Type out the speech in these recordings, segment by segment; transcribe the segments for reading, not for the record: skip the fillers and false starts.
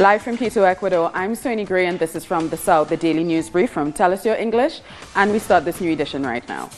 Live from Quito, Ecuador, I'm Sonia Gray, and this is From the South, the daily news brief from Tell Us Your English, and we start this new edition right now.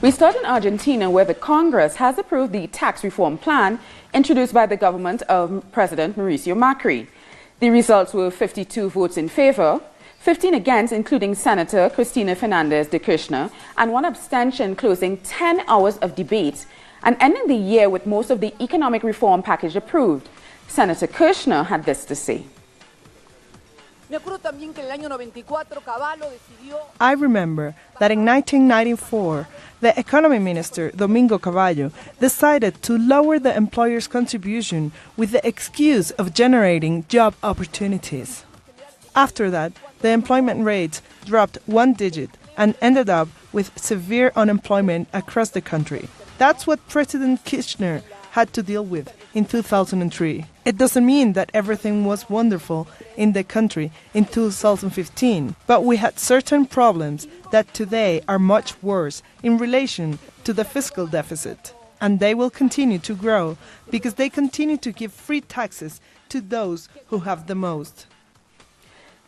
We start in Argentina, where the Congress has approved the tax reform plan introduced by the government of President Mauricio Macri. The results were 52 votes in favor, 15 against, including Senator Cristina Fernandez de Kirchner, and one abstention, closing 10 hours of debate and ending the year with most of the economic reform package approved. Senator Kirchner had this to say. I remember that in 1994, the economy minister, Domingo Cavallo, decided to lower the employer's contribution with the excuse of generating job opportunities. After that, the employment rate dropped one digit and ended up with severe unemployment across the country. That's what President Kirchner had to deal with in 2003. It doesn't mean that everything was wonderful in the country in 2015, but we had certain problems that today are much worse in relation to the fiscal deficit. And they will continue to grow because they continue to give free taxes to those who have the most.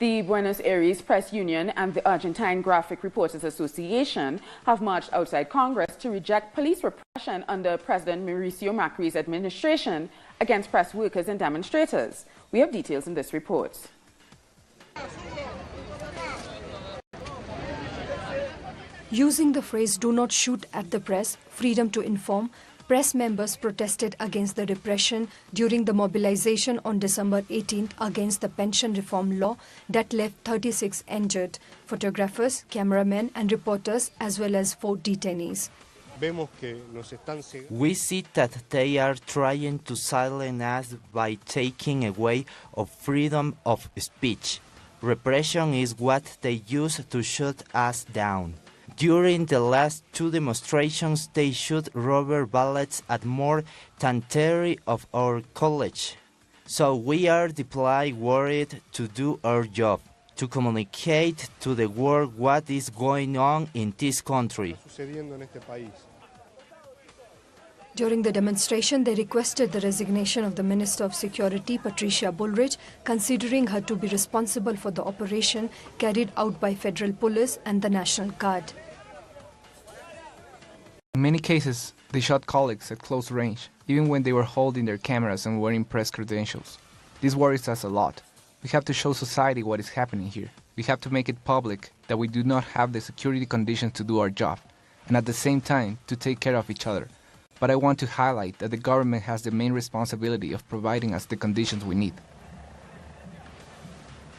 The Buenos Aires Press Union and the Argentine Graphic Reporters Association have marched outside Congress to reject police repression under President Mauricio Macri's administration against press workers and demonstrators. We have details in this report. Using the phrase "do not shoot at the press, freedom to inform," press members protested against the repression during the mobilization on December 18th against the pension reform law that left 36 injured, photographers, cameramen and reporters, as well as 4 detainees. We see that they are trying to silence us by taking away our freedom of speech. Repression is what they use to shut us down. During the last 2 demonstrations, they shot rubber bullets at more than 30 of our college. So we are deeply worried to do our job, to communicate to the world what is going on in this country. During the demonstration, they requested the resignation of the Minister of Security, Patricia Bullrich, considering her to be responsible for the operation carried out by federal police and the National Guard. In many cases, they shot colleagues at close range, even when they were holding their cameras and wearing press credentials. This worries us a lot. We have to show society what is happening here. We have to make it public that we do not have the security conditions to do our job, and at the same time, to take care of each other. But I want to highlight that the government has the main responsibility of providing us the conditions we need.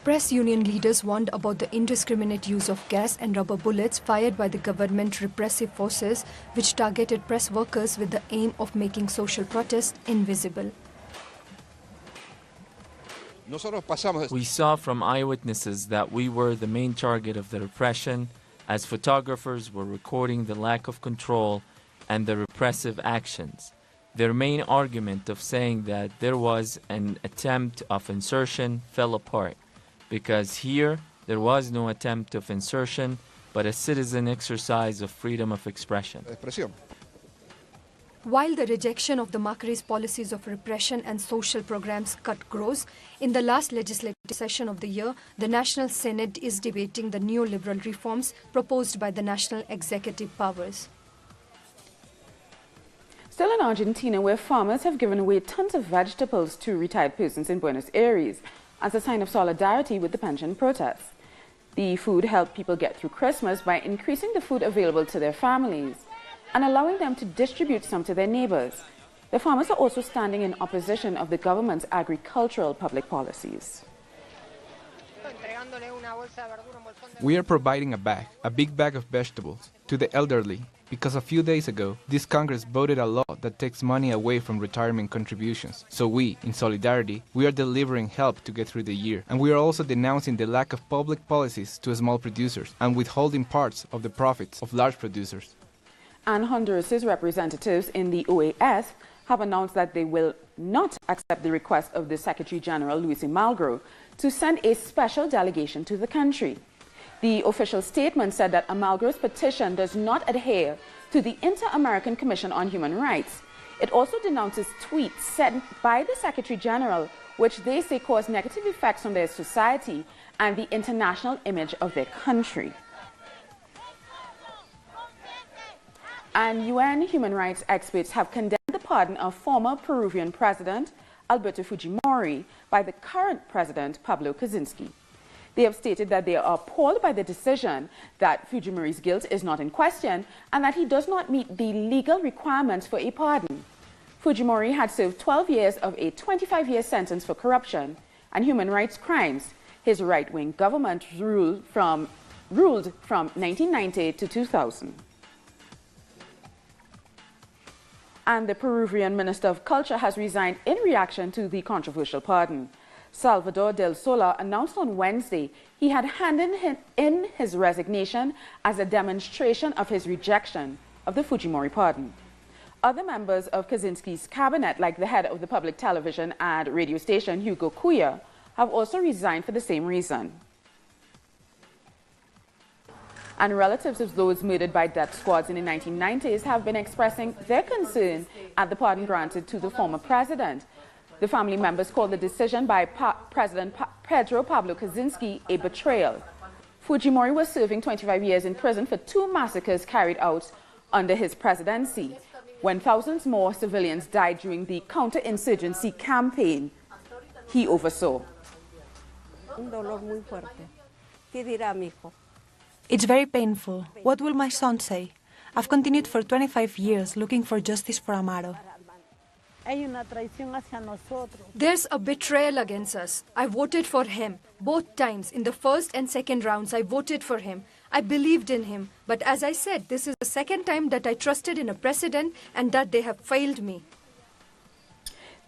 Press union leaders warned about the indiscriminate use of gas and rubber bullets fired by the government repressive forces, which targeted press workers with the aim of making social protest invisible. We saw from eyewitnesses that we were the main target of the repression, as photographers were recording the lack of control and the repressive actions. Their main argument of saying that there was an attempt of insurrection fell apart, because here there was no attempt of insurrection, but a citizen exercise of freedom of expression. While the rejection of the Macri's policies of repression and social programs cut grows, in the last legislative session of the year, the National Senate is debating the neoliberal reforms proposed by the national executive powers. Still in Argentina, where farmers have given away tons of vegetables to retired persons in Buenos Aires as a sign of solidarity with the pension protests. The food helped people get through Christmas by increasing the food available to their families and allowing them to distribute some to their neighbors. The farmers are also standing in opposition of the government's agricultural public policies. We are providing a big bag of vegetables, to the elderly, Because a few days ago, this Congress voted a law that takes money away from retirement contributions. So we, in solidarity, we are delivering help to get through the year. And we are also denouncing the lack of public policies to small producers and withholding parts of the profits of large producers. And Honduras' representatives in the OAS have announced that they will not accept the request of the Secretary General, Luis Almagro, to send a special delegation to the country. The official statement said that Almagro's petition does not adhere to the Inter-American Commission on Human Rights. It also denounces tweets sent by the Secretary General, which they say cause negative effects on their society and the international image of their country. And UN human rights experts have condemned the pardon of former Peruvian President Alberto Fujimori by the current President Pablo Kuczynski. They have stated that they are appalled by the decision that Fujimori's guilt is not in question and that he does not meet the legal requirements for a pardon. Fujimori had served 12 years of a 25-year sentence for corruption and human rights crimes. His right-wing government ruled from 1990 to 2000. And the Peruvian Minister of Culture has resigned in reaction to the controversial pardon. Salvador del Solar announced on Wednesday he had handed in his resignation as a demonstration of his rejection of the Fujimori pardon. Other members of Kuczynski's cabinet, like the head of the public television and radio station, Hugo Cuya, have also resigned for the same reason. And relatives of those murdered by death squads in the 1990s have been expressing their concern at the pardon granted to the former president. The family members called the decision by President Pedro Pablo Kuczynski a betrayal. Fujimori was serving 25 years in prison for 2 massacres carried out under his presidency, when thousands more civilians died during the counterinsurgency campaign he oversaw. It's very painful. What will my son say? I've continued for 25 years looking for justice for Amaro. There's a betrayal against us. I voted for him. Both times, in the first and second rounds, I voted for him. I believed in him. But as I said, this is the second time that I trusted in a president and that they have failed me.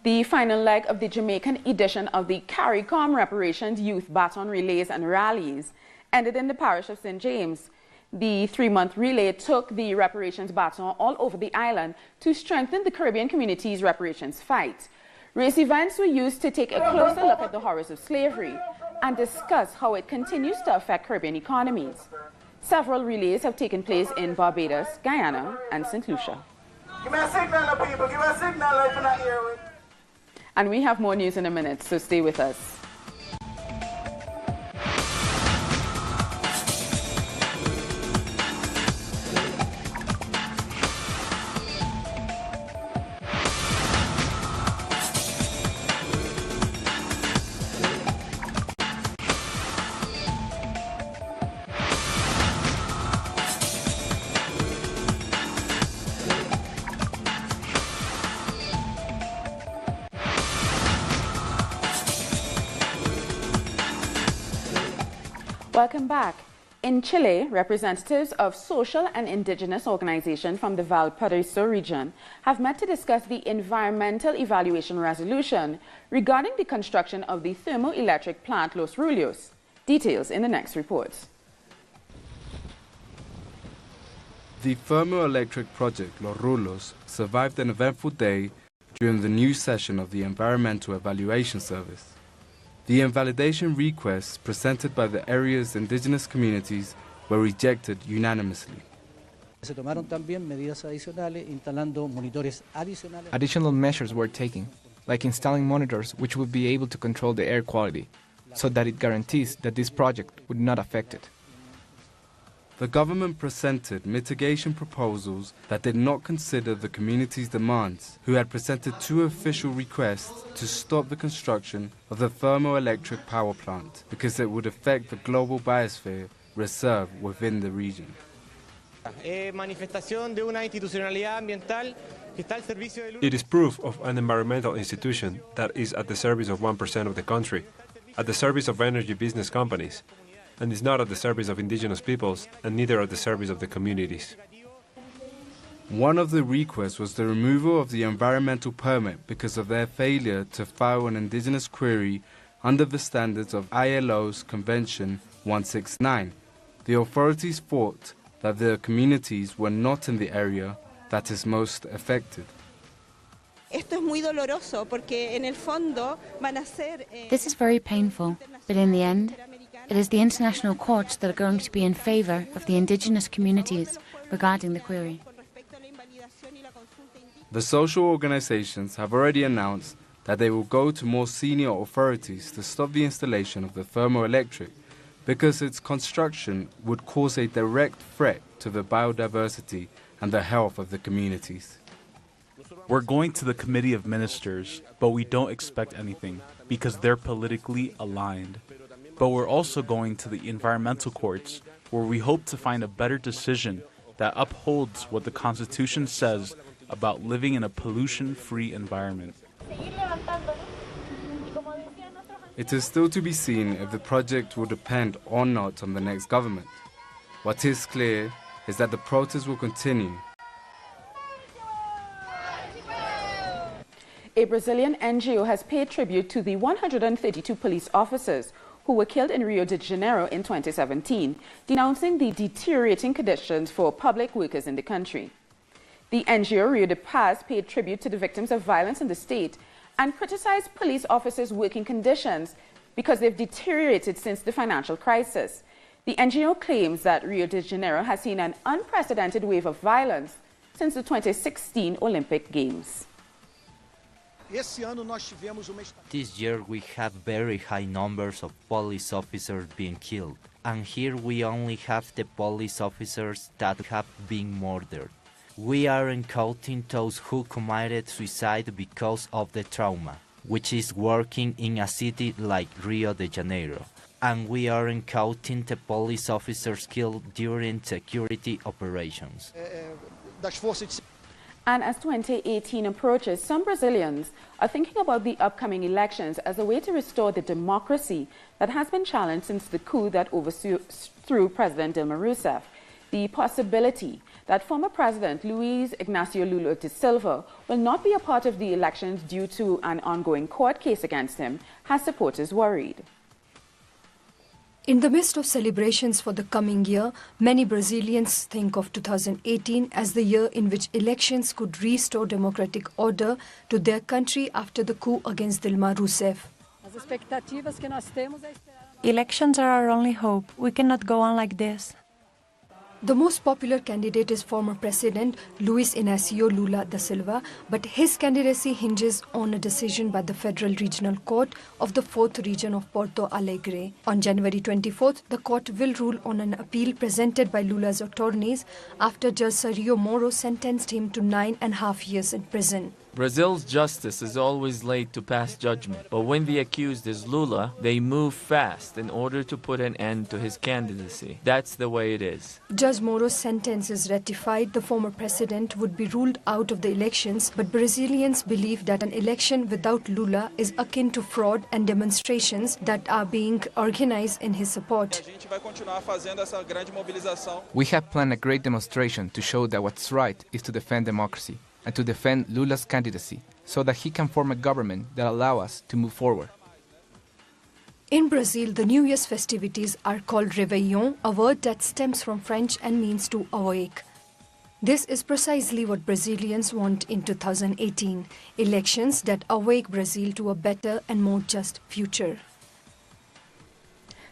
The final leg of the Jamaican edition of the CARICOM Reparations Youth Baton Relays and Rallies ended in the parish of St. James. The 3-month relay took the reparations baton all over the island to strengthen the Caribbean community's reparations fight. Race events were used to take a closer look at the horrors of slavery and discuss how it continues to affect Caribbean economies. Several relays have taken place in Barbados, Guyana, and St. Lucia. Give me a signal, people. Give me a signal if you're not here with. And we have more news in a minute, so stay with us. Welcome back. In Chile, representatives of social and indigenous organizations from the Valparaiso region have met to discuss the environmental evaluation resolution regarding the construction of the thermoelectric plant Los Rulios. Details in the next report. The thermoelectric project Los Rulos survived an eventful day during the new session of the Environmental Evaluation Service. The invalidation requests presented by the area's indigenous communities were rejected unanimously. Additional measures were taken, like installing monitors which would be able to control the air quality, so that it guarantees that this project would not affect it. The government presented mitigation proposals that did not consider the community's demands, who had presented 2 official requests to stop the construction of the thermoelectric power plant because it would affect the global biosphere reserve within the region. It is proof of an environmental institution that is at the service of 1% of the country, at the service of energy business companies, and is not at the service of indigenous peoples and neither at the service of the communities. One of the requests was the removal of the environmental permit because of their failure to file an indigenous query under the standards of ILO's Convention 169. The authorities thought that the communities were not in the area that is most affected. This is very painful, but in the end, it is the international courts that are going to be in favor of the indigenous communities regarding the query. The social organizations have already announced that they will go to more senior authorities to stop the installation of the thermoelectric because its construction would cause a direct threat to the biodiversity and the health of the communities. We're going to the Committee of Ministers, but we don't expect anything because they're politically aligned. But we're also going to the environmental courts, where we hope to find a better decision that upholds what the Constitution says about living in a pollution-free environment. It is still to be seen if the project will depend or not on the next government. What is clear is that the protests will continue. A Brazilian NGO has paid tribute to the 132 police officers who were killed in Rio de Janeiro in 2017, denouncing the deteriorating conditions for public workers in the country. The NGO Rio de Paz paid tribute to the victims of violence in the state and criticized police officers' working conditions because they've deteriorated since the financial crisis. The NGO claims that Rio de Janeiro has seen an unprecedented wave of violence since the 2016 Olympic Games. This year we have very high numbers of police officers being killed, and here we only have the police officers that have been murdered. We aren't counting those who committed suicide because of the trauma, which is working in a city like Rio de Janeiro. And we aren't counting the police officers killed during security operations. And as 2018 approaches, some Brazilians are thinking about the upcoming elections as a way to restore the democracy that has been challenged since the coup that overthrew President Dilma Rousseff. The possibility that former President Luiz Inácio Lula da Silva will not be a part of the elections due to an ongoing court case against him has supporters worried. In the midst of celebrations for the coming year, many Brazilians think of 2018 as the year in which elections could restore democratic order to their country after the coup against Dilma Rousseff. Elections are our only hope. We cannot go on like this. The most popular candidate is former President Luiz Inácio Lula da Silva, but his candidacy hinges on a decision by the Federal Regional Court of the 4th Region of Porto Alegre. On January 24th, the court will rule on an appeal presented by Lula's attorneys after Judge Sergio Moro sentenced him to 9.5 years in prison. Brazil's justice is always late to pass judgment, but when the accused is Lula, they move fast in order to put an end to his candidacy. That's the way it is. Judge Moro's sentence is ratified. The former president would be ruled out of the elections, but Brazilians believe that an election without Lula is akin to fraud and demonstrations that are being organized in his support. We have planned a great demonstration to show that what's right is to defend democracy and to defend Lula's candidacy so that he can form a government that allows us to move forward. In Brazil, the New Year's festivities are called Réveillon, a word that stems from French and means to awake. This is precisely what Brazilians want in 2018, elections that awake Brazil to a better and more just future.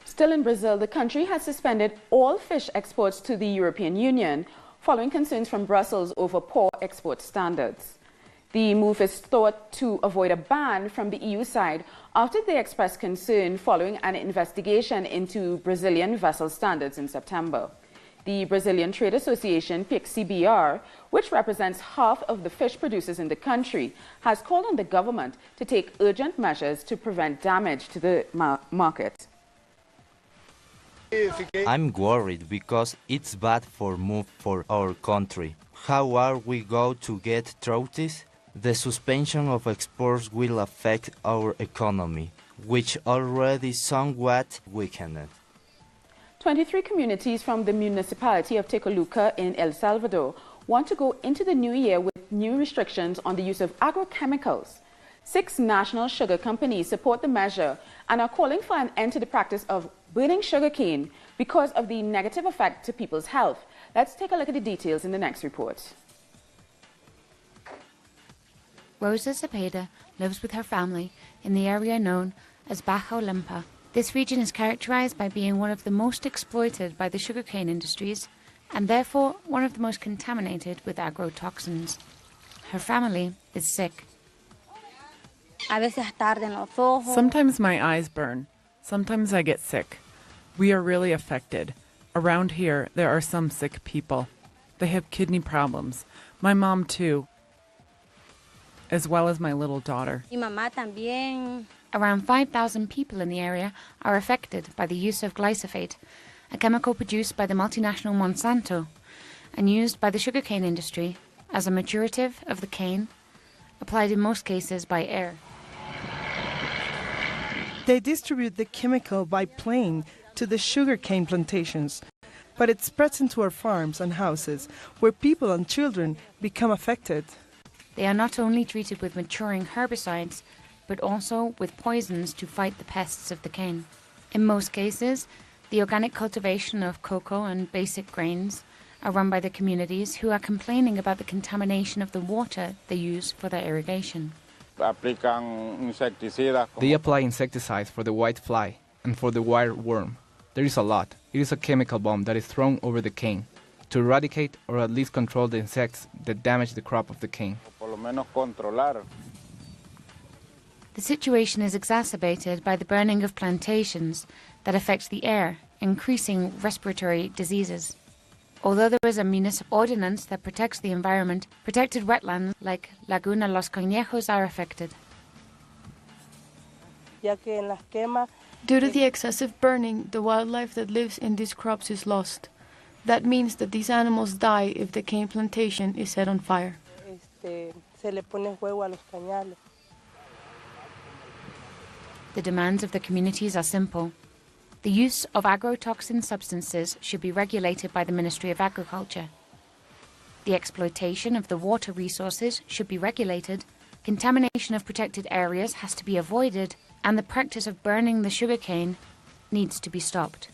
Still in Brazil, the country has suspended all fish exports to the European Union following concerns from Brussels over poor export standards. The move is thought to avoid a ban from the EU side after they expressed concern following an investigation into Brazilian vessel standards in September. The Brazilian Trade Association, PIC-CBR, which represents half of the fish producers in the country, has called on the government to take urgent measures to prevent damage to the market. I'm worried because it's bad for our country. How are we going to get through this? The suspension of exports will affect our economy, which already somewhat weakened. 23 communities from the municipality of Tecoluca in El Salvador want to go into the new year with new restrictions on the use of agrochemicals. 6 national sugar companies support the measure and are calling for an end to the practice of burning sugarcane because of the negative effect to people's health. Let's take a look at the details in the next report. Rosa Cepeda lives with her family in the area known as Baja Olimpa. This region is characterized by being one of the most exploited by the sugarcane industries and therefore one of the most contaminated with agrotoxins. Her family is sick. Sometimes my eyes burn. Sometimes I get sick. We are really affected. Around here, there are some sick people. They have kidney problems. My mom too, as well as my little daughter. Around 5,000 people in the area are affected by the use of glyphosate, a chemical produced by the multinational Monsanto and used by the sugarcane industry as a maturative of the cane, applied in most cases by air. They distribute the chemical by plane to the sugarcane plantations, but it spreads into our farms and houses, where people and children become affected. They are not only treated with maturing herbicides, but also with poisons to fight the pests of the cane. In most cases, the organic cultivation of cocoa and basic grains are run by the communities who are complaining about the contamination of the water they use for their irrigation. They apply insecticides for the white fly and for the wire worm. There is a lot. It is a chemical bomb that is thrown over the cane to eradicate or at least control the insects that damage the crop of the cane. The situation is exacerbated by the burning of plantations that affect the air, increasing respiratory diseases. Although there is a municipal ordinance that protects the environment, protected wetlands like Laguna Los Conejos are affected. Due to the excessive burning, the wildlife that lives in these crops is lost. That means that these animals die if the cane plantation is set on fire. The demands of the communities are simple. The use of agrotoxin substances should be regulated by the Ministry of Agriculture. The exploitation of the water resources should be regulated, contamination of protected areas has to be avoided, and the practice of burning the sugarcane needs to be stopped.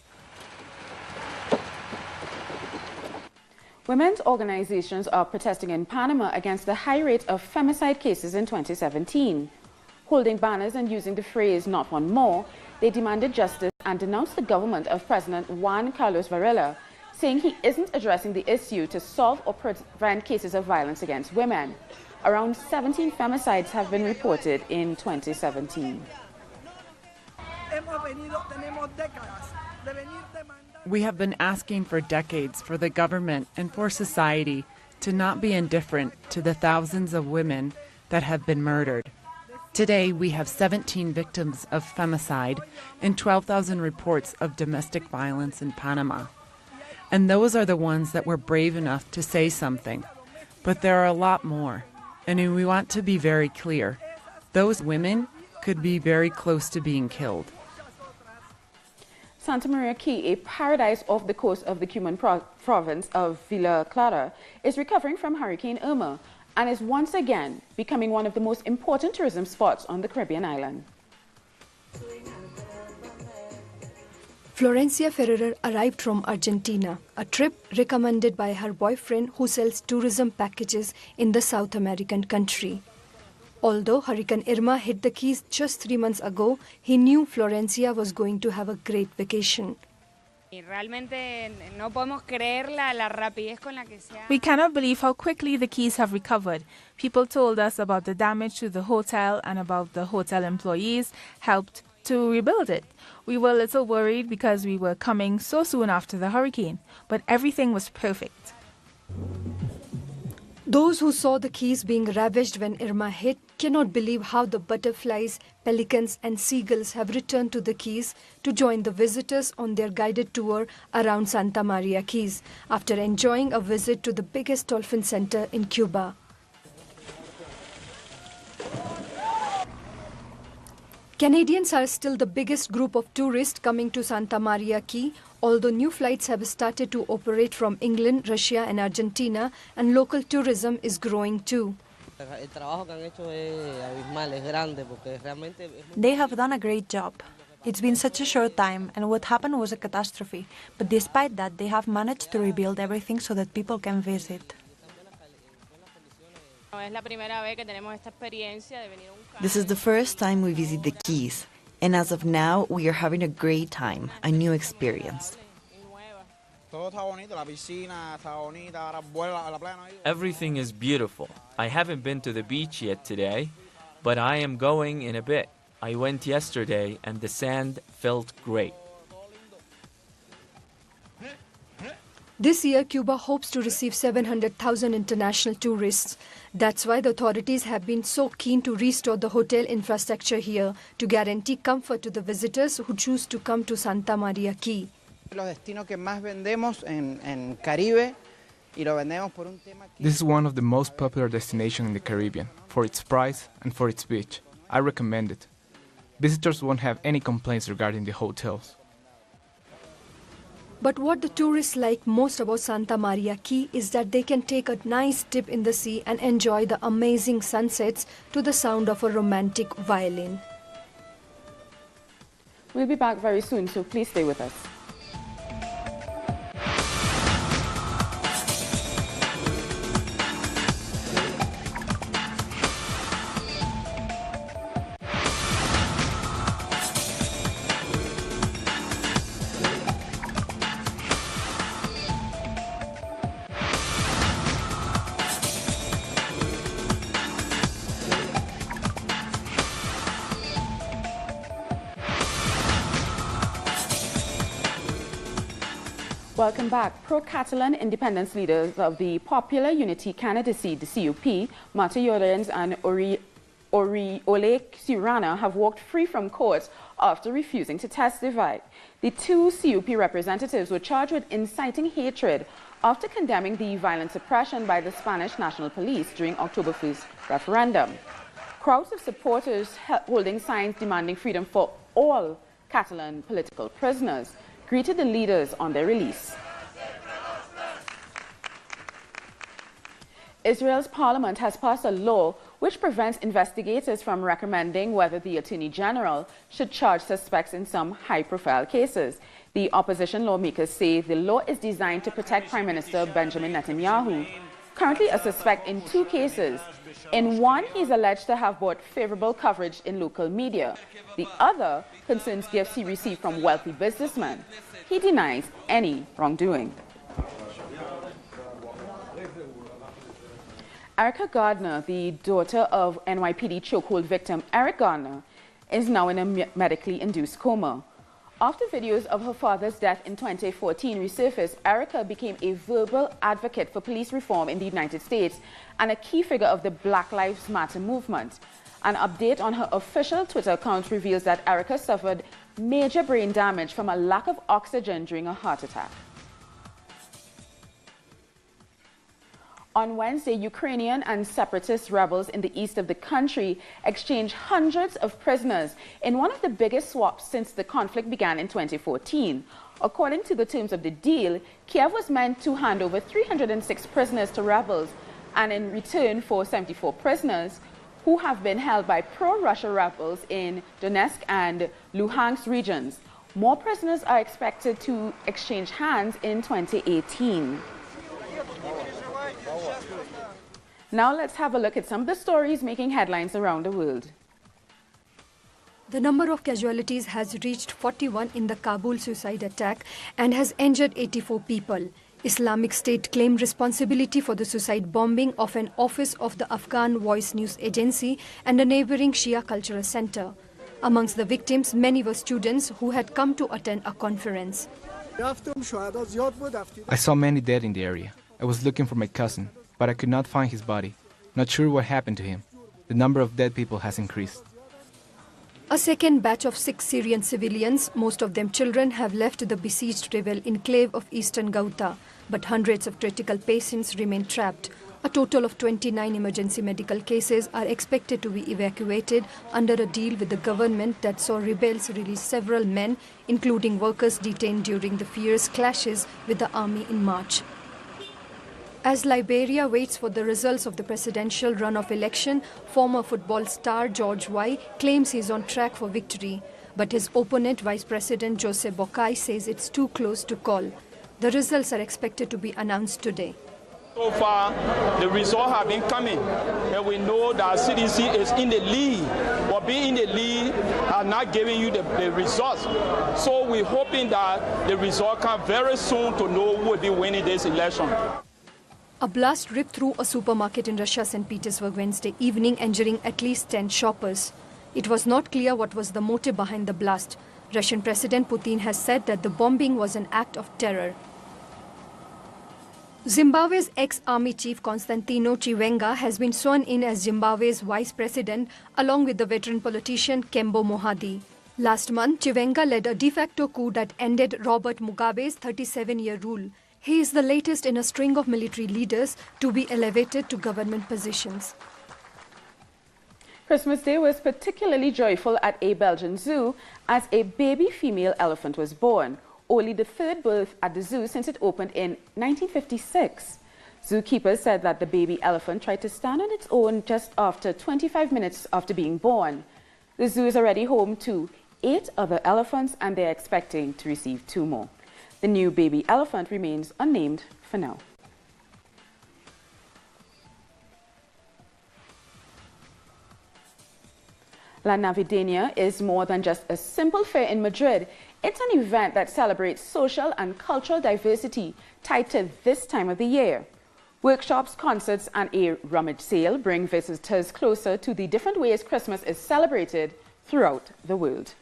Women's organizations are protesting in Panama against the high rate of femicide cases in 2017. Holding banners and using the phrase "not one more," they demanded justice and denounced the government of President Juan Carlos Varela, saying he isn't addressing the issue to solve or prevent cases of violence against women. Around 17 femicides have been reported in 2017. We have been asking for decades for the government and for society to not be indifferent to the thousands of women that have been murdered. Today, we have 17 victims of femicide and 12,000 reports of domestic violence in Panama. And those are the ones that were brave enough to say something. But there are a lot more. And we want to be very clear. Those women could be very close to being killed. Santa Maria Key, a paradise off the coast of the Cuban province of Villa Clara, is recovering from Hurricane Irma and is once again becoming one of the most important tourism spots on the Caribbean island. Florencia Ferrer arrived from Argentina, a trip recommended by her boyfriend who sells tourism packages in the South American country. Although Hurricane Irma hit the Keys just 3 months ago, he knew Florencia was going to have a great vacation. We cannot believe how quickly the Keys have recovered. People told us about the damage to the hotel and about the hotel employees helped to rebuild it. We were a little worried because we were coming so soon after the hurricane, but everything was perfect. Those who saw the Keys being ravaged when Irma hit cannot believe how the butterflies, pelicans and seagulls have returned to the Keys to join the visitors on their guided tour around Santa Maria Keys after enjoying a visit to the biggest dolphin center in Cuba. Canadians are still the biggest group of tourists coming to Santa Maria Key, although new flights have started to operate from England, Russia and Argentina, and local tourism is growing too. They have done a great job. It's been such a short time, and what happened was a catastrophe. But despite that, they have managed to rebuild everything so that people can visit. This is the first time we visit the Keys, and as of now, we are having a great time, a new experience. Everything is beautiful. I haven't been to the beach yet today, but I am going in a bit. I went yesterday and the sand felt great. This year, Cuba hopes to receive 700,000 international tourists. That's why the authorities have been so keen to restore the hotel infrastructure here to guarantee comfort to the visitors who choose to come to Santa Maria Key. This is one of the most popular destinations in the Caribbean, for its price and for its beach. I recommend it. Visitors won't have any complaints regarding the hotels. But what the tourists like most about Santa Maria Key is that they can take a nice dip in the sea and enjoy the amazing sunsets to the sound of a romantic violin. We'll be back very soon, so please stay with us. Welcome back. Pro-Catalan independence leaders of the Popular Unity candidacy, the CUP, Marta Llorens and Oriol Ciurana, have walked free from court after refusing to testify. The two CUP representatives were charged with inciting hatred after condemning the violent suppression by the Spanish National Police during October 1st referendum. Crowds of supporters holding signs demanding freedom for all Catalan political prisoners greeted the leaders on their release. Israel's parliament has passed a law which prevents investigators from recommending whether the Attorney General should charge suspects in some high-profile cases. The opposition lawmakers say the law is designed to protect Prime Minister Benjamin Netanyahu, currently a suspect in two cases. In one, he is alleged to have bought favorable coverage in local media. The other concerns gifts he received from wealthy businessmen. He denies any wrongdoing. Erica Gardner, the daughter of NYPD chokehold victim Eric Garner, is now in a medically induced coma. After videos of her father's death in 2014 resurfaced, Erica became a verbal advocate for police reform in the United States and a key figure of the Black Lives Matter movement. An update on her official Twitter account reveals that Erica suffered major brain damage from a lack of oxygen during a heart attack. On Wednesday, Ukrainian and separatist rebels in the east of the country exchanged hundreds of prisoners in one of the biggest swaps since the conflict began in 2014. According to the terms of the deal, Kiev was meant to hand over 306 prisoners to rebels, and in return for 74 prisoners who have been held by pro-Russia rebels in Donetsk and Luhansk regions. More prisoners are expected to exchange hands in 2018. Now let's have a look at some of the stories making headlines around the world. The number of casualties has reached 41 in the Kabul suicide attack and has injured 84 people. Islamic State claimed responsibility for the suicide bombing of an office of the Afghan Voice News Agency and a neighboring Shia cultural center. Amongst the victims, many were students who had come to attend a conference. I saw many dead in the area. I was looking for my cousin, but I could not find his body. Not sure what happened to him. The number of dead people has increased. A second batch of 6 Syrian civilians, most of them children, have left the besieged rebel enclave of eastern Ghouta, but hundreds of critical patients remain trapped. A total of 29 emergency medical cases are expected to be evacuated under a deal with the government that saw rebels release several men, including workers detained during the fierce clashes with the army in March. As Liberia waits for the results of the presidential runoff election, former football star George Weah claims he's on track for victory. But his opponent, Vice President Joseph Boakai, says it's too close to call. The results are expected to be announced today. So far, the results have been coming, and we know that CDC is in the lead. But being in the lead are not giving you the results. So we're hoping that the result comes very soon to know who will be winning this election. A blast ripped through a supermarket in Russia, St. Petersburg, Wednesday evening, injuring at least 10 shoppers. It was not clear what was the motive behind the blast. Russian President Putin has said that the bombing was an act of terror. Zimbabwe's ex-army chief Constantino Chiwenga has been sworn in as Zimbabwe's vice president, along with the veteran politician Kembo Mohadi. Last month, Chiwenga led a de facto coup that ended Robert Mugabe's 37-year rule. He is the latest in a string of military leaders to be elevated to government positions. Christmas Day was particularly joyful at a Belgian zoo as a baby female elephant was born. Only the third birth at the zoo since it opened in 1956. Zookeepers said that the baby elephant tried to stand on its own just after 25 minutes after being born. The zoo is already home to 8 other elephants and they're expecting to receive 2 more. The new baby elephant remains unnamed for now. La Navideña is more than just a simple fair in Madrid. It's an event that celebrates social and cultural diversity tied to this time of the year. Workshops, concerts, and a rummage sale bring visitors closer to the different ways Christmas is celebrated throughout the world.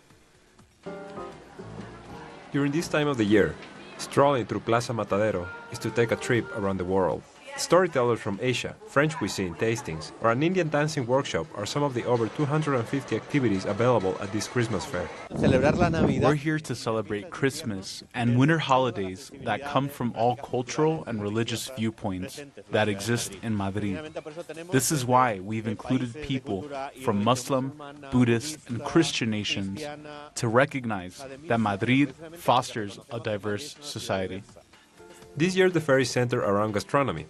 During this time of the year, strolling through Plaza Matadero is to take a trip around the world. Storytellers from Asia, French cuisine tastings, or an Indian dancing workshop are some of the over 250 activities available at this Christmas fair. We're here to celebrate Christmas and winter holidays that come from all cultural and religious viewpoints that exist in Madrid. This is why we've included people from Muslim, Buddhist, and Christian nations to recognize that Madrid fosters a diverse society. This year the fair is centered around gastronomy.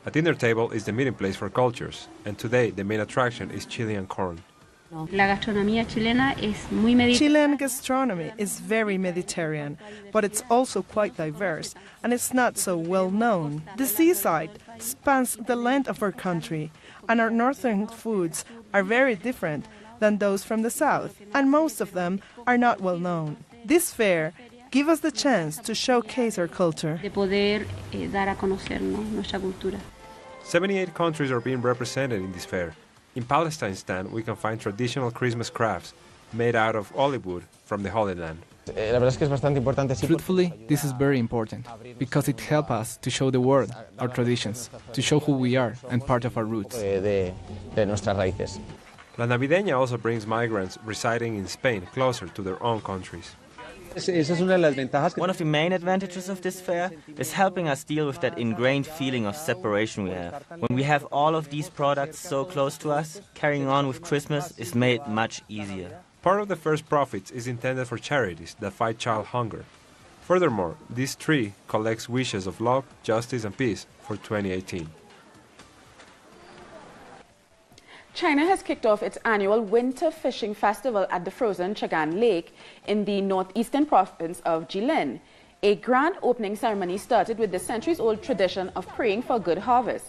A dinner table is the meeting place for cultures, and today the main attraction is Chilean corn. Chilean gastronomy is very Mediterranean, but it's also quite diverse, and it's not so well known. The seaside spans the length of our country, and our northern foods are very different than those from the south, and most of them are not well known. This fair gives us the chance to showcase our culture. 78 countries are being represented in this fair. In Palestine's stand, we can find traditional Christmas crafts made out of olive wood from the Holy Land. Truthfully, this is very important because it helps us to show the world our traditions, to show who we are and part of our roots. La Navideña also brings migrants residing in Spain closer to their own countries. One of the main advantages of this fair is helping us deal with that ingrained feeling of separation we have. When we have all of these products so close to us, carrying on with Christmas is made much easier. Part of the fair's profits is intended for charities that fight child hunger. Furthermore, this tree collects wishes of love, justice, and peace for 2018. China has kicked off its annual winter fishing festival at the frozen Sugarcane Lake in the northeastern province of Jilin. A grand opening ceremony started with the centuries-old tradition of praying for good harvest.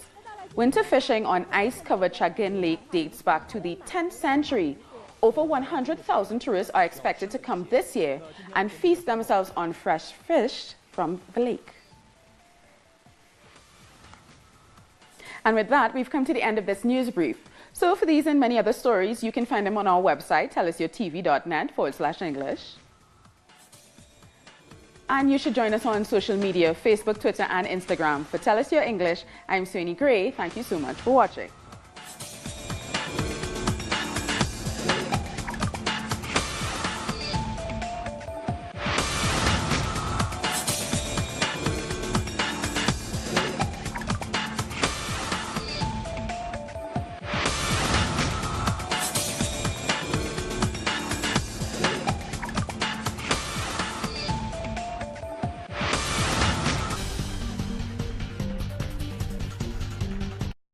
Winter fishing on ice-covered Sugarcane Lake dates back to the 10th century. Over 100,000 tourists are expected to come this year and feast themselves on fresh fish from the lake. And with that, we've come to the end of this news brief. So for these and many other stories, you can find them on our website, tellusyourtv.net/English. And you should join us on social media, Facebook, Twitter, and Instagram. For Tell Us Your English, I'm Sweeney Gray. Thank you so much for watching.